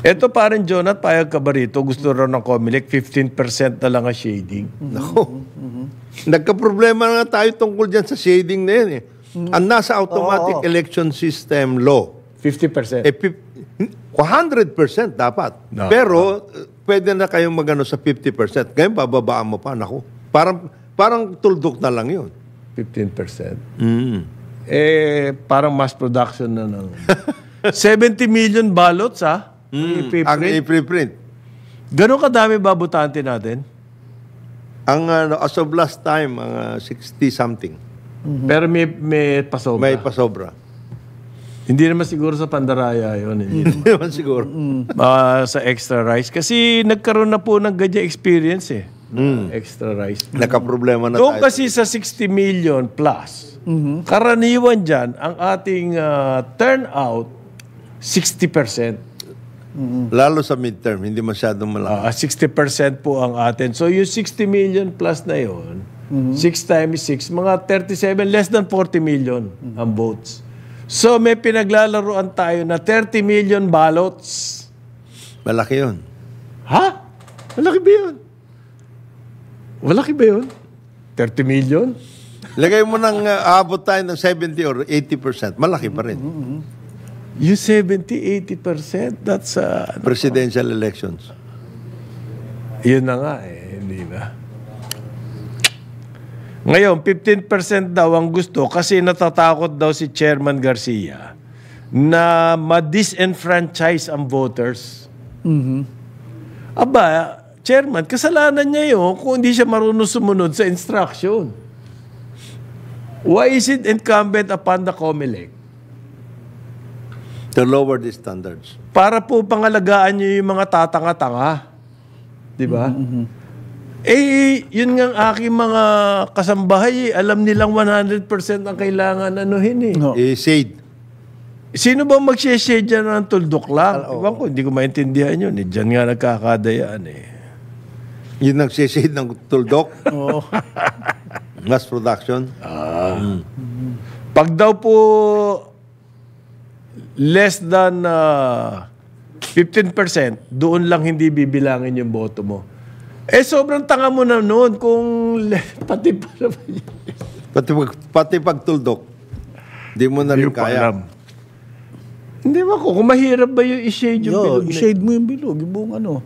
Ito parang Jonat, payag ka ba rito? Gusto raw ng Comelec, 15% na lang ang shading. Nako. Nagka-problema nga tayo tungkol dyan sa shading na yan eh. Ang nasa automatic election system law, 50%. 100% dapat. No. Pero, pwede na kayong magano sa 50%. Ngayon, bababaan mo pa. Naku. Parang tuldok na lang yun. 15%. Parang mass production na ng 70 million ballots, ha? Ang i-preprint. Gano'n kadami ba botante natin? Ang as of last time, 60-something. Pero may pasobra. May pasobra. Hindi naman siguro sa Pandaraya yun. Hindi Hindi naman siguro. sa extra rice. Kasi nagkaroon na po ng ganyan experience eh. Extra rice. Nakaproblema na Doon tayo. kasi sa 60 million plus, karaniwan dyan, ang ating turnout, 60%. Lalo sa midterm, hindi masyadong malaki. 60% po ang atin. So yung 60 million plus na yun, 6 times 6, mga 37, less than 40 million ang votes. So may pinaglalaroan tayo na 30 million ballots. Malaki yun. Ha? Malaki ba yun? Malaki ba yun? 30 million? Lagay mo ng aabot tayo ng 70 or 80%. Malaki pa rin. You 70-80%, that's Presidential elections. yun na nga eh, hindi ba? Ngayon, 15% daw ang gusto kasi natatakot daw si Chairman Garcia na ma-disenfranchise ang voters. Aba, Chairman, kasalanan niya yun kung hindi siya marunong sumunod sa instruction. Why is it incumbent upon the Comelec? To lower the standards. Para po pangalagaan niyo yung mga tatanga-tanga. Di ba? Yun nga ang aking mga kasambahay, alam nilang 100% ang kailangan anuhin eh. No. Shade. Sino ba mag-shade dyan ng tuldok lang? Iwan ko, hindi ko maintindihan yun. Diyan nga nagkakadayaan eh. Yun ang shade ng tuldok. Mass production. Pag daw po less than 15%, doon lang hindi bibilangin yung boto mo. Sobrang tanga mo na noon kung pati pa naman yun. Pati pag tuldok. Di mo na rin kaya. Hindi ba kung mahirap ba yung i-shade yung bilog? I-shade mo yung bilog, yung buong ano.